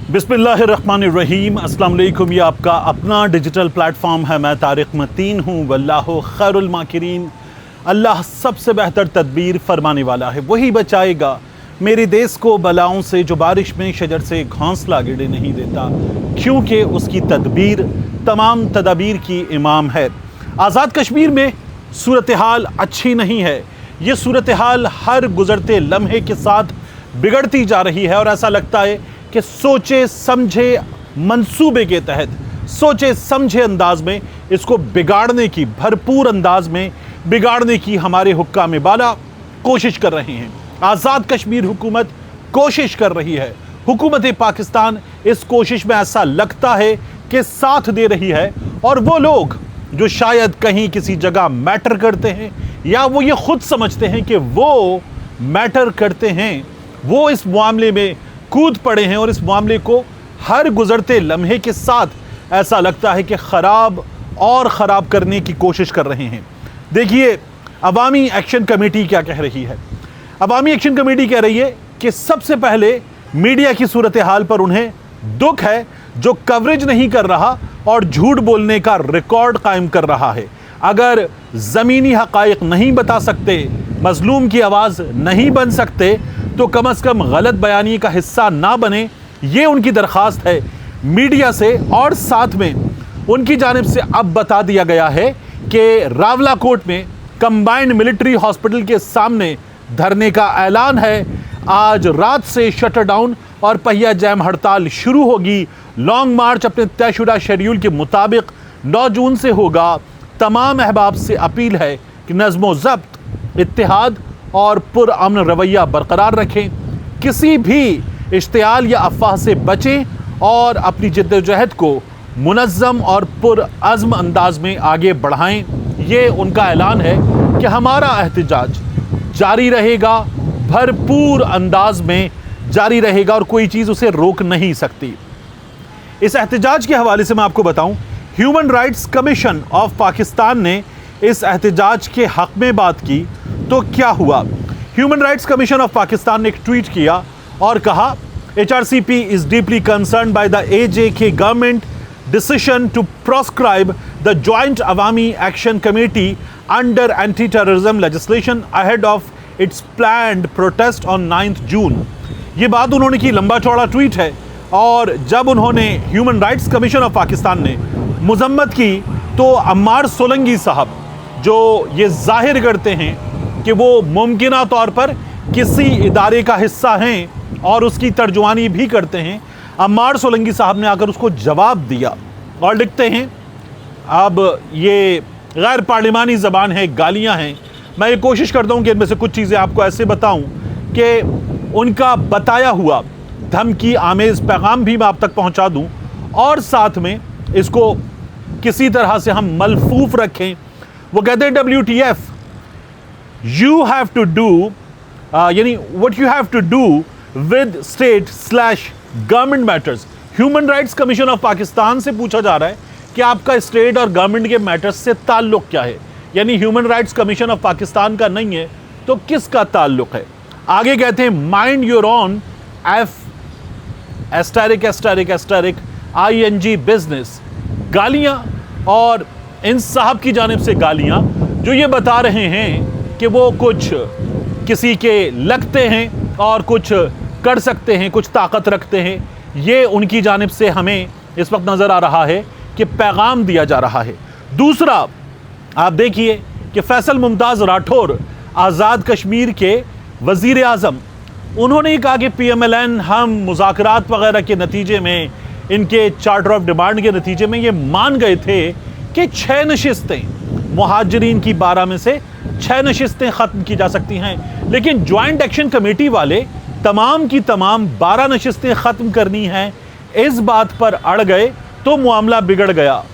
बिस्मिल्लाहिर्रहमानिर्रहीम। अस्सलाम वालेकुम। ये आपका अपना डिजिटल प्लेटफॉर्म है। मैं तारिक मतीन हूँ। वल्लाहु खैरुल माकिरीन। अल्लाह सबसे बेहतर तदबीर फरमाने वाला है। वही बचाएगा मेरे देश को बलाओं से जो बारिश में शजर से घोंसला गिरे नहीं देता, क्योंकि उसकी तदबीर तमाम तदाबीर की इमाम है। आज़ाद कश्मीर में सूरत हाल अच्छी नहीं है। ये सूरत हाल हर गुज़रते लम्हे के साथ बिगड़ती जा रही है और ऐसा लगता है कि सोचे समझे मंसूबे के तहत, सोचे समझे अंदाज में इसको बिगाड़ने की, भरपूर अंदाज में बिगाड़ने की हमारे हुक्काम बाला कोशिश कर रहे हैं। आज़ाद कश्मीर हुकूमत कोशिश कर रही है। हुकूमत पाकिस्तान इस कोशिश में ऐसा लगता है कि साथ दे रही है, और वो लोग जो शायद कहीं किसी जगह मैटर करते हैं या वो ये खुद समझते हैं कि वो मैटर करते हैं, वो इस मामले में कूद पड़े हैं और इस मामले को हर गुजरते लम्हे के साथ ऐसा लगता है कि ख़राब और ख़राब करने की कोशिश कर रहे हैं। देखिए, अवामी एक्शन कमेटी क्या कह रही है। अवामी एक्शन कमेटी कह रही है कि सबसे पहले मीडिया की सूरत हाल पर उन्हें दुख है, जो कवरेज नहीं कर रहा और झूठ बोलने का रिकॉर्ड कायम कर रहा है। अगर ज़मीनी हक़ाइक़ नहीं बता सकते, मज़लूम की आवाज़ नहीं बन सकते, तो कम से कम गलत बयानी का हिस्सा ना बने, ये उनकी दरख्वास्त है मीडिया से। और साथ में उनकी जानिब से अब बता दिया गया है कि रावलाकोट में कंबाइंड मिलिट्री हॉस्पिटल के सामने धरने का ऐलान है। आज रात से शटर डाउन और पहिया जैम हड़ताल शुरू होगी। लॉन्ग मार्च अपने तयशुदा शेड्यूल के मुताबिक 9 जून से होगा। तमाम अहबाब से अपील है कि नज़्म ज़ब्त, इत्तेहाद और पुरअमन रवैया बरकरार रखें। किसी भी इश्तियाल या अफवाह से बचें और अपनी जिद्दोजहद को मुनज़्ज़म और पुरअज़्म अंदाज में आगे बढ़ाएं। ये उनका ऐलान है कि हमारा एहतजाज जारी रहेगा, भरपूर अंदाज में जारी रहेगा और कोई चीज़ उसे रोक नहीं सकती। इस एहतजाज के हवाले से मैं आपको बताऊं, human rights commission of Pakistan ने इस एहतजाज के हक़ में बात की तो क्या हुआ। Human rights commission of Pakistan ने एक ट्वीट किया और कहा, HRCP is deeply concerned by the AJK government decision to proscribe the Joint Awami Action Committee under anti-terrorism legislation ahead of its planned protest on 9th June। ये बात उन्होंने की, लंबा चौड़ा ट्वीट है। और जब उन्होंने human rights commission of Pakistan ने मजम्मत की तो अम्मार सोलंकी साहब, जो ये जाहिर करते हैं कि वो मुमकिना तौर पर किसी इदारे का हिस्सा हैं और उसकी तर्जुमानी भी करते हैं, अम्मार सोलंकी साहब ने आकर उसको जवाब दिया और लिखते हैं, अब ये गैर पार्लिमानी ज़बान है, गालियां हैं। मैं ये कोशिश करता हूं कि इनमें से कुछ चीज़ें आपको ऐसे बताऊं कि उनका बताया हुआ धमकी आमेज़ पैगाम भी मैं आप तक पहुंचा दूं और साथ में इसको किसी तरह से हम मलफूफ रखें। वो कहते हैं WTF, you have to do यानी what you have to do with state/government matters। Human rights commission of Pakistan से पूछा जा रहा है कि आपका स्टेट और गवर्नमेंट के मैटर्स से ताल्लुक क्या है। यानी human rights commission of Pakistan का नहीं है तो किसका ताल्लुक है। आगे कहते हैं, mind your on ****ING business. गालियां और इन साहब की जानिब से गालियां जो ये बता रहे हैं कि वो कुछ किसी के लगते हैं और कुछ कर सकते हैं, कुछ ताकत रखते हैं। ये उनकी जानिब से हमें इस वक्त नज़र आ रहा है कि पैगाम दिया जा रहा है। दूसरा, आप देखिए कि फैसल मुमताज़ राठौर, आज़ाद कश्मीर के वज़ीर आज़म, उन्होंने कहा कि PMLN हम मुज़ाकरात वगैरह के नतीजे में, इनके चार्टर ऑफ डिमांड के नतीजे में ये मान गए थे कि 6 नशिस्तें, मुहाजिरीन की 12 में से 6 नशिस्तें ख़त्म की जा सकती हैं। लेकिन जॉइंट एक्शन कमेटी वाले तमाम की तमाम 12 नशिस्तें ख़त्म करनी हैं, इस बात पर अड़ गए तो मामला बिगड़ गया।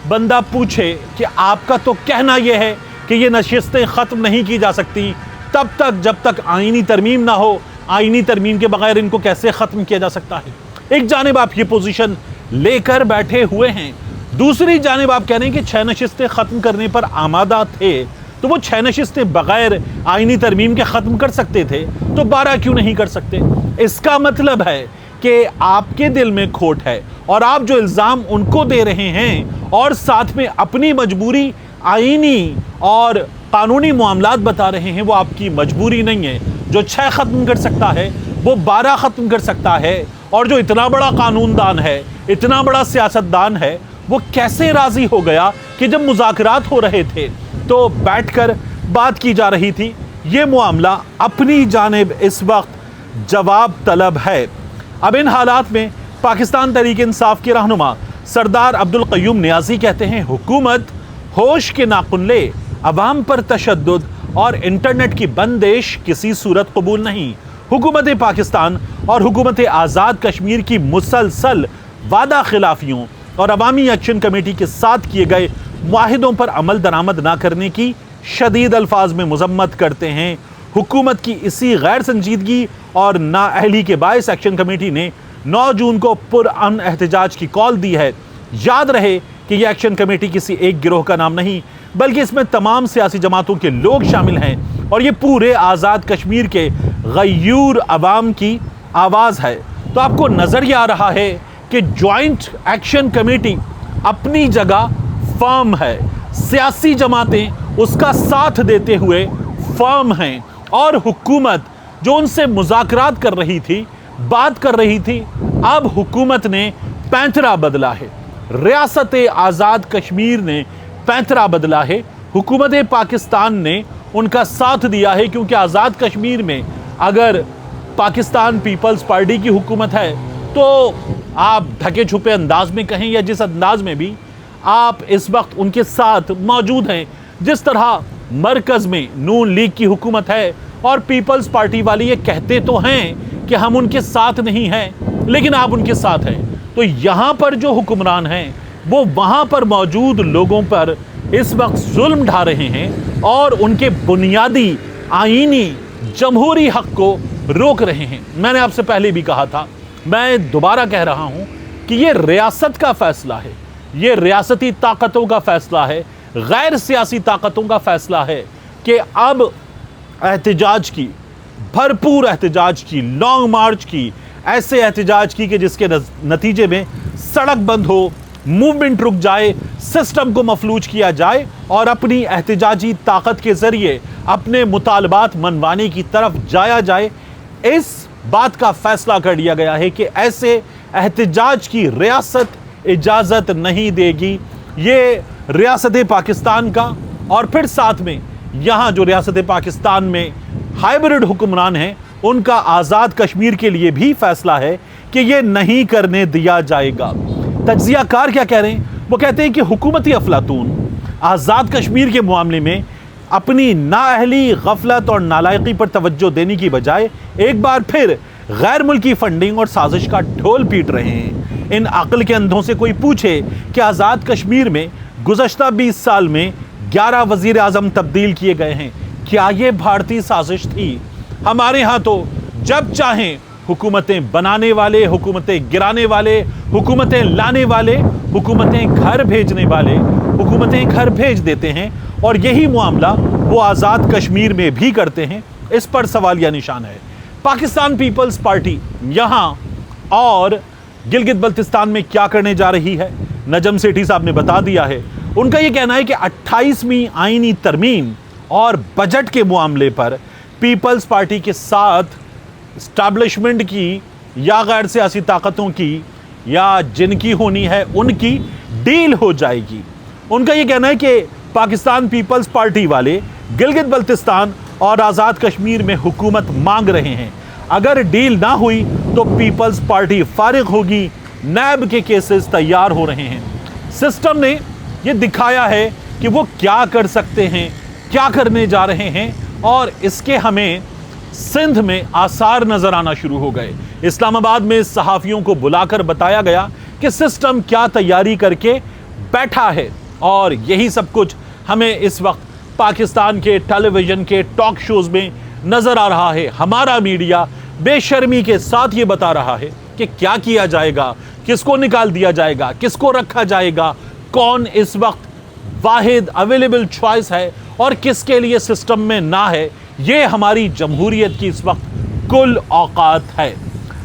बंदा पूछे कि आपका तो कहना यह है कि ये नशिस्तें ख़त्म नहीं की जा सकती, तब तक जब तक आईनी तरमीम ना हो, आईनी तरमीम के बगैर इनको कैसे ख़त्म किया जा सकता है। एक जानिब आप ये पोजीशन लेकर बैठे हुए हैं, दूसरी जानिब आप कह रहे हैं कि 6 नशिस्तें ख़त्म करने पर आमादा थे, तो वो 6 नशिस्तें बगैर आईनी तरमीम के ख़त्म कर सकते थे, तो 12 क्यों नहीं कर सकते। इसका मतलब है कि आपके दिल में खोट है और आप जो इल्ज़ाम उनको दे रहे हैं और साथ में अपनी मजबूरी आईनी और कानूनी मामलात बता रहे हैं, वो आपकी मजबूरी नहीं है। जो 6 ख़त्म कर सकता है वो 12 ख़त्म कर सकता है, और जो इतना बड़ा कानूनदान है, इतना बड़ा सियासतदान है, वो कैसे राज़ी हो गया कि जब मुज़ाकरात हो रहे थे तो बैठकर बात की जा रही थी। ये मामला अपनी जानिब इस वक्त जवाब तलब है। अब इन हालात में पाकिस्तान तहरीक-ए-इंसाफ के रहनुमा सरदार अब्दुल क़य्यूम नियाज़ी कहते हैं, हुकूमत होश के नाखुन ले, अवाम पर तशद्दुद और इंटरनेट की बंदिश किसी सूरत कबूल नहीं। हुकूमत पाकिस्तान और हुकूमत आज़ाद कश्मीर की मुसलसल वादा खिलाफियों और अवामी एक्शन कमेटी के साथ किए गए मुआहिदों पर अमल दरामद ना करने की शदीद अल्फाज में मजम्मत करते हैं। हुकूमत की इसी गैर संजीदगी और नाअहली के बायस एक्शन कमेटी ने 9 जून को पुरअमन एहतजाज की कॉल दी है। याद रहे कि यह एक्शन कमेटी किसी एक गिरोह का नाम नहीं, बल्कि इसमें तमाम सियासी जमातों के लोग शामिल हैं और ये पूरे आज़ाद कश्मीर के गयूर अवाम की आवाज़ है। तो आपको नज़र ये आ रहा है कि जॉइंट एक्शन कमेटी अपनी जगह फर्म है, सियासी जमातें उसका साथ देते हुए फर्म हैं, और हुकूमत जो उनसे मुज़ाकरात कर रही थी, बात कर रही थी, अब हुकूमत ने पैंतरा बदला है। रियासत आज़ाद कश्मीर ने पैंतरा बदला है। हुकूमत पाकिस्तान ने उनका साथ दिया है, क्योंकि आज़ाद कश्मीर में अगर पाकिस्तान पीपल्स पार्टी की हुकूमत है तो आप ढके छुपे अंदाज में कहें या जिस अंदाज में भी, आप इस वक्त उनके साथ मौजूद हैं। जिस तरह मरकज़ में नून लीग की हुकूमत है और पीपल्स पार्टी वाले ये कहते तो हैं कि हम उनके साथ नहीं हैं, लेकिन आप उनके साथ हैं। तो यहाँ पर जो हुक्मरान हैं वो वहाँ पर मौजूद लोगों पर इस वक्त जुल्म ढा रहे हैं और उनके बुनियादी आईनी जमहूरी हक को रोक रहे हैं। मैंने आपसे पहले भी कहा था, मैं दोबारा कह रहा हूँ कि ये रियासत का फैसला है, ये रियासती ताकतों का फैसला है, गैर सियासी ताकतों का फैसला है कि अब एहतजाज की, भरपूर एहतजाज की, लॉन्ग मार्च की, ऐसे एहतजाज की कि जिसके नतीजे में सड़क बंद हो, मूवमेंट रुक जाए, सिस्टम को मफलूज किया जाए और अपनी एहतजाजी ताकत के ज़रिए अपने मुतालबात मनवाने की तरफ जाया जाए। इस बात का फैसला कर लिया गया है कि ऐसे एहतजाज की रियासत इजाज़त नहीं देगी। ये रियासत पाकिस्तान का और फिर साथ में यहाँ जो रियासत पाकिस्तान में हाइब्रिड हुक्मरान हैं उनका आज़ाद कश्मीर के लिए भी फैसला है कि ये नहीं करने दिया जाएगा। तज्ज़ियाकार क्या कह रहे हैं? वो कहते हैं कि हुकूमती अफलातून आज़ाद कश्मीर के मामले में अपनी नाअहली, गफलत और नालायकी पर तवज्जो देने की बजाय एक बार फिर गैर मुल्की फंडिंग और साजिश का ढोल पीट रहे हैं। इन अक्ल के अंधों से कोई पूछे कि आज़ाद कश्मीर में गुज़श्ता 20 साल में 11 वज़ीर आज़म तब्दील किए गए हैं, क्या ये भारतीय साजिश थी? हमारे यहाँ तो जब चाहें हुकूमतें बनाने वाले, हुकूमतें गिराने वाले, हुकूमतें लाने वाले, हुकूमतें घर भेजने वाले, हुकूमतें घर भेज देते हैं, और यही मामला वो आज़ाद कश्मीर में भी करते हैं। इस पर सवालिया निशान है। पाकिस्तान पीपल्स पार्टी यहाँ और गिलगित बल्तिस्तान में क्या करने जा रही है, नजम सेठी साहब ने बता दिया है। उनका ये कहना है कि 28वीं आईनी तरमीम और बजट के मामले पर पीपल्स पार्टी के साथ एस्टैब्लिशमेंट की या गैर सियासी ताकतों की या जिनकी होनी है उनकी डील हो जाएगी। उनका ये कहना है कि पाकिस्तान पीपल्स पार्टी वाले गिलगित बल्तिस्तान और आज़ाद कश्मीर में हुकूमत मांग रहे हैं। अगर डील ना हुई तो पीपल्स पार्टी फारिग होगी। नैब के केसेस तैयार हो रहे हैं। सिस्टम ने ये दिखाया है कि वो क्या कर सकते हैं, क्या करने जा रहे हैं, और इसके हमें सिंध में आसार नजर आना शुरू हो गए। इस्लामाबाद में सहाफ़ियों को बुलाकर बताया गया कि सिस्टम क्या तैयारी करके बैठा है, और यही सब कुछ हमें इस वक्त पाकिस्तान के टेलीविज़न के टॉक शोज़ में नज़र आ रहा है। हमारा मीडिया बेशर्मी के साथ ये बता रहा है कि क्या किया जाएगा, किसको निकाल दिया जाएगा, किसको रखा जाएगा, कौन इस वक्त वाहिद अवेलेबल चॉइस है और किसके लिए सिस्टम में ना है। ये हमारी जमहूरियत की इस वक्त कुल औकात है।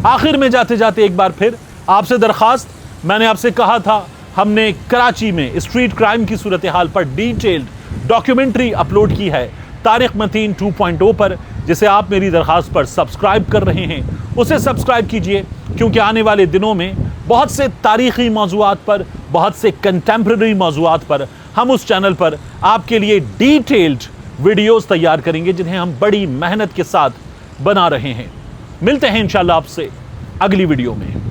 आखिर में जाते जाते एक बार फिर आपसे दरखास्त, मैंने आपसे कहा था हमने कराची में स्ट्रीट क्राइम की सूरत हाल पर डिटेल्ड डॉक्यूमेंट्री अपलोड की है तारिक मतीन 2.0 पर, जिसे आप मेरी दरखास्त पर सब्सक्राइब कर रहे हैं उसे सब्सक्राइब कीजिए, क्योंकि आने वाले दिनों में बहुत से तारीखी मौज़ूआत पर, बहुत से कंटेम्प्रेरी मौज़ूआत पर हम उस चैनल पर आपके लिए डिटेल्ड वीडियोस तैयार करेंगे, जिन्हें हम बड़ी मेहनत के साथ बना रहे हैं। मिलते हैं इंशाल्लाह आपसे अगली वीडियो में।